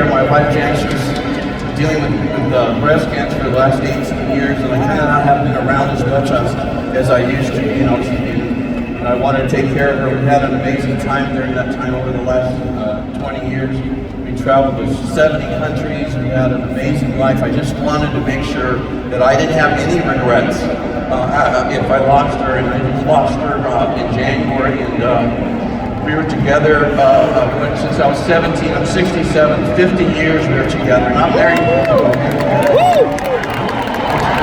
here. My wife Janice was dealing with breast cancer for the last 18 years, and I kind of haven't been around as much as I used to. You know, and I wanted to take care of her. We had an amazing time during that time over the last 20 years. We traveled to 70 countries. We had an amazing life. I just wanted to make sure that I didn't have any regrets if I lost her, and I just lost her in January, and we were together since I was 17. I'm 67. 50 years we were together. Not married. It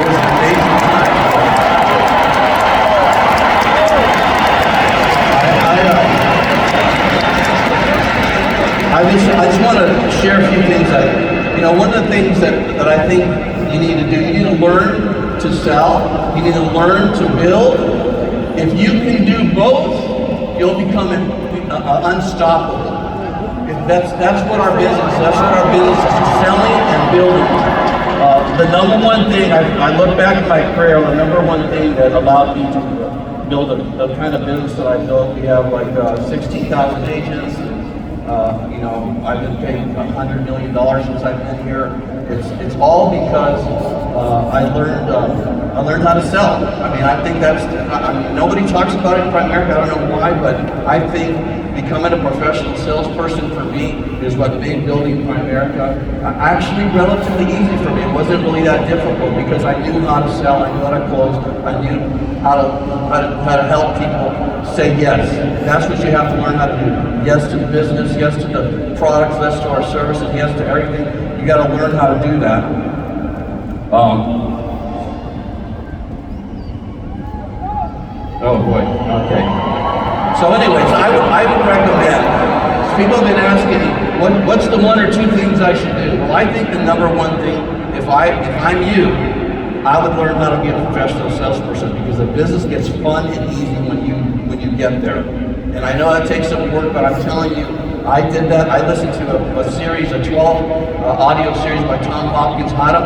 was an amazing time. I just want to share a few things that, you know, one of the things that I think you need to do, you need to learn to sell, you need to learn to build. If you can do both, you'll become unstoppable. That's what our business is, selling and building. The number one thing, I look back at my career, the number one thing that allowed me to build the kind of business that I built. We have like 16,000 agents. You know, I've been paid $100 million since I've been here. It's all because I learned how to sell. I mean, I think nobody talks about it in Primerica. I don't know why, but I think becoming a professional salesperson for me is what made building Primerica actually relatively easy for me. It wasn't really that difficult because I knew how to sell, I knew how to close, I knew how to help people say yes. That's what you have to learn how to do. Yes to the business, yes to the products, yes to our services, yes to everything. You got to learn how to do that. Oh boy, okay. So anyways, I would recommend, people have been asking me, what's the one or two things I should do? Well, I think the number one thing, if I'm you, I would learn how to be a professional salesperson, because the business gets fun and easy when you get there. And I know that takes some work, but I'm telling you, I did that. I listened to a series, a 12 audio series by Tom Hopkins, How to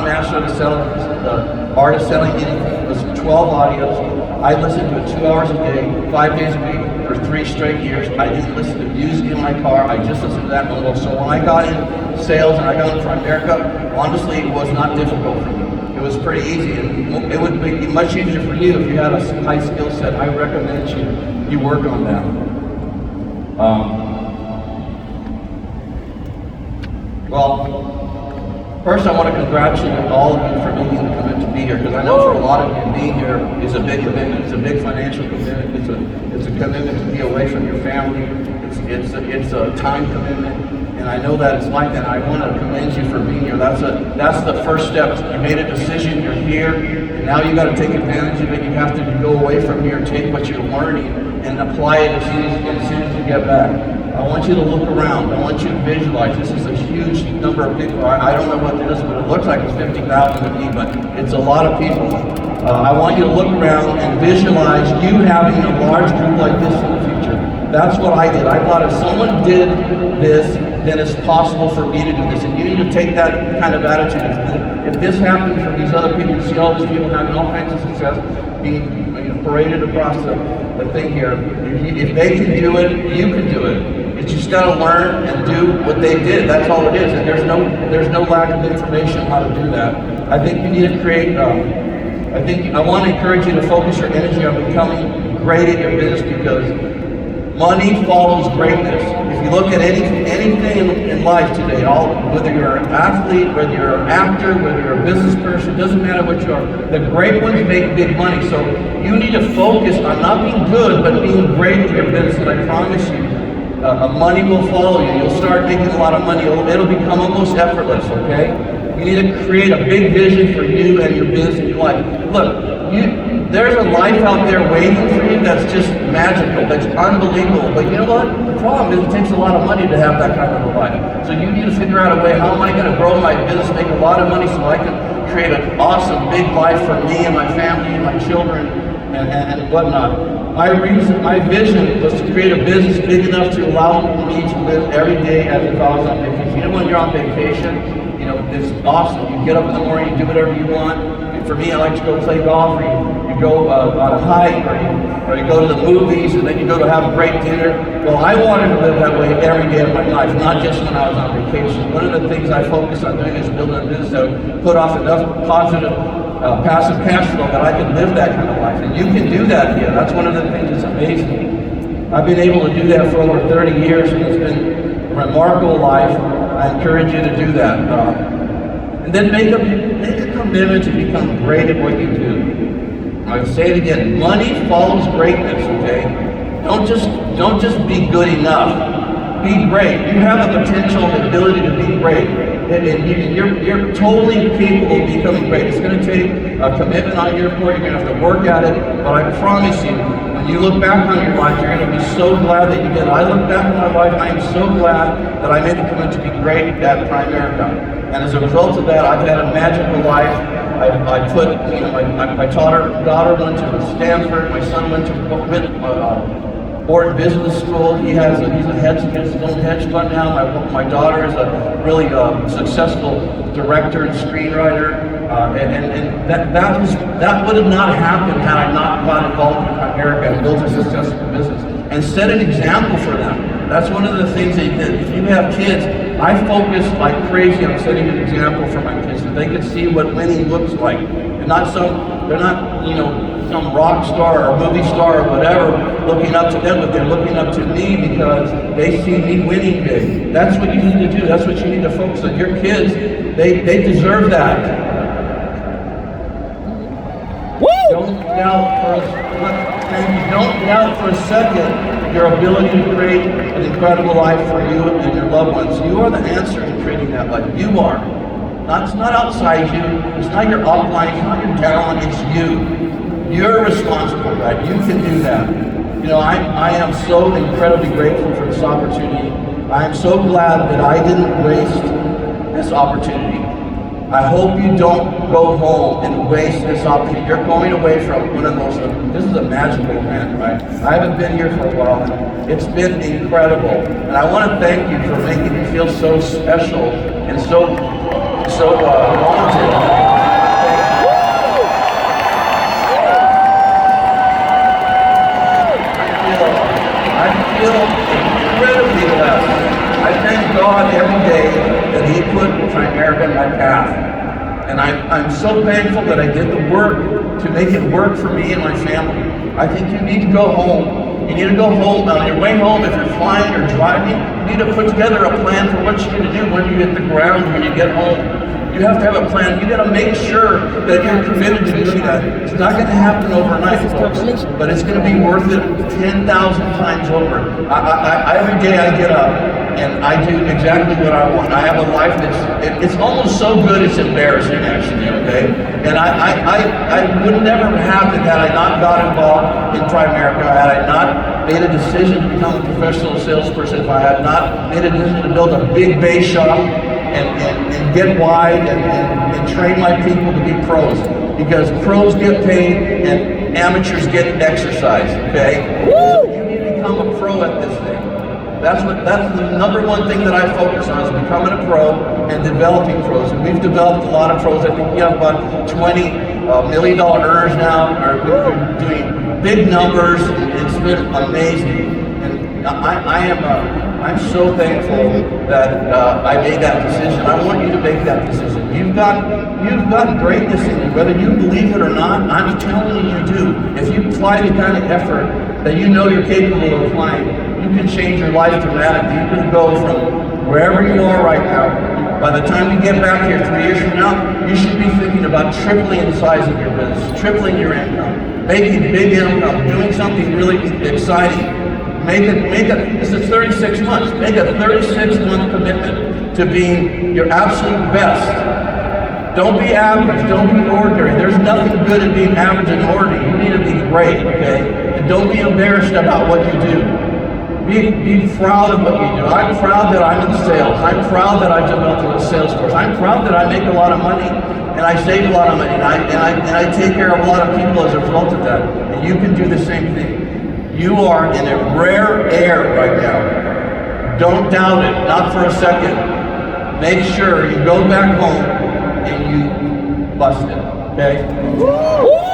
Master the Art of Selling Anything. It was 12 audios. I listened to it 2 hours a day, 5 days a week, for 3 straight years. I didn't listen to music in my car. I just listened to that alone. So when I got in sales and I got in Primerica, honestly, it was not difficult for me. It was pretty easy. And it would be much easier for you if you had a high skill set. I recommend you work on that. Well, first I want to congratulate all of you for making the commitment to be here, because I know for a lot of you, being here is a big commitment. It's a big financial commitment. It's a commitment to be away from your family. It's a time commitment. And I know that it's like that. I want to commend you for being here. That's the first step. You made a decision. You're here, and now you got to take advantage of it. You have to go away from here and take what you're learning and apply it as soon as you get back. I want you to look around. I want you to visualize. This is a huge number of people. I don't know what it is, but it looks like it's 50,000 to me, but it's a lot of people. I want you to look around and visualize you having a large group like this in the future. That's what I did. I thought if someone did this, then it's possible for me to do this. And you need to take that kind of attitude. If this happens for these other people, you see all these people having all kinds of success, being paraded across the thing here. If they can do it, you can do it. It's just got to learn and do what they did. That's all it is. And there's no lack of information how to do that. I think you need to create. I want to encourage you to focus your energy on becoming great at your business, because money follows greatness. If you look at anything in life today, whether you're an athlete, whether you're an actor, whether you're a business person, doesn't matter what you are. The great ones make big money. So you need to focus on not being good, but being great at your business. And I promise you, money will follow you. You'll start making a lot of money. It'll become almost effortless, okay? You need to create a big vision for you and your business and your life. Look, there's a life out there waiting for you that's just magical, that's unbelievable. But you know what? The problem is it takes a lot of money to have that kind of a life. So you need to figure out a way, how am I going to grow my business, make a lot of money so I can create an awesome big life for me and my family and my children and whatnot. My vision was to create a business big enough to allow me to live every day as if I was on vacation. You know, when you're on vacation, you know, it's awesome. You get up in the morning, you do whatever you want. For me, I like to go play golf, or you go on a hike, or you go to the movies, and then you go to have a great dinner. Well, I wanted to live that way every day of my life, not just when I was on vacation. One of the things I focus on doing is building a business that would put off enough positive passive cash flow that I can live that kind of life. And you can do that here. That's one of the things that's amazing. I've been able to do that for over 30 years, and it's been a remarkable life. I encourage you to do that. And then make a commitment to become great at what you do. I'll say it again, money follows greatness, okay? Don't just be good enough. Be great. You have the potential and ability to be great. And you're totally capable of becoming great. It's going to take a commitment on your part. You're going to have to work at it. But I promise you, when you look back on your life, you're going to be so glad that you did. I look back on my life, I am so glad that I made the commitment to be great at Primerica. And as a result of that, I've had a magical life. My daughter went to Stanford. My son went to Ford Business School. He's his own hedge fund now. My daughter is a really successful director and screenwriter, and that would have not happened had I not got involved in Primerica and built a successful business and set an example for them. That's one of the things that if you have kids, I focus like crazy on setting an example for my kids so they can see what winning looks like, and they're not some rock star or movie star or whatever looking up to them, but they're looking up to me because they see me winning big. That's what you need to do. That's what you need to focus on. Your kids, they deserve that. Woo! Don't doubt for a second your ability to create an incredible life for you and your loved ones. You are the answer to creating that life. You are. It's not outside you. It's not your upline. It's not your talent. It's you. You're responsible, right? You can do that. I am so incredibly grateful for this opportunity. I am so glad that I didn't waste this opportunity. I hope you don't go home and waste this opportunity. You're going away from one of those, this is a magical event, right? I haven't been here for a while. It's been incredible. And I want to thank you for making me feel so special and so wanted. I feel incredibly blessed. I thank God every day that He put Primerica in my path. And I'm so thankful that I did the work to make it work for me and my family. I think you need to go home. You need to go home. On your way home, if you're flying or driving, you need to put together a plan for what you're going to do when you hit the ground, when you get home. You have to have a plan. You got to make sure that you're committed to doing that. It's not going to happen overnight, folks, but it's going to be worth it 10,000 times over. Every day I get up and I do exactly what I want. I have a life it's almost so good it's embarrassing, actually. Okay, and I would never have happened had I not got involved in Primerica, had I not made a decision to become a professional salesperson, if I had not made a decision to build a big base shop and get wide and train my people to be pros, because pros get paid and amateurs get exercise. Okay, so you need to become a pro at this thing. That's the number one thing that I focus on, is becoming a pro and developing pros. And we've developed a lot of pros. I think we have about 20 $1 million earners now. We're doing big numbers. It's been amazing. And I'm so thankful that I made that decision. I want you to make that decision. You've got greatness in you, whether you believe it or not. I'm telling you, you do. If you apply the kind of effort that you know you're capable of applying, you can change your life dramatically. You can go from wherever you are right now. By the time you get back here 3 years from now, you should be thinking about tripling the size of your business, tripling your income, making big income, doing something really exciting. This is 36 months. Make a 36-month commitment to being your absolute best. Don't be average, don't be ordinary. There's nothing good in being average and ordinary. You need to be great, okay? And don't be embarrassed about what you do. Be proud of what you do. I'm proud that I'm in sales. I'm proud that I developed a sales force. I'm proud that I make a lot of money and I save a lot of money and I take care of a lot of people as a result of that. And you can do the same thing. You are in a rare air right now. Don't doubt it, not for a second. Make sure you go back home and you bust it. Okay?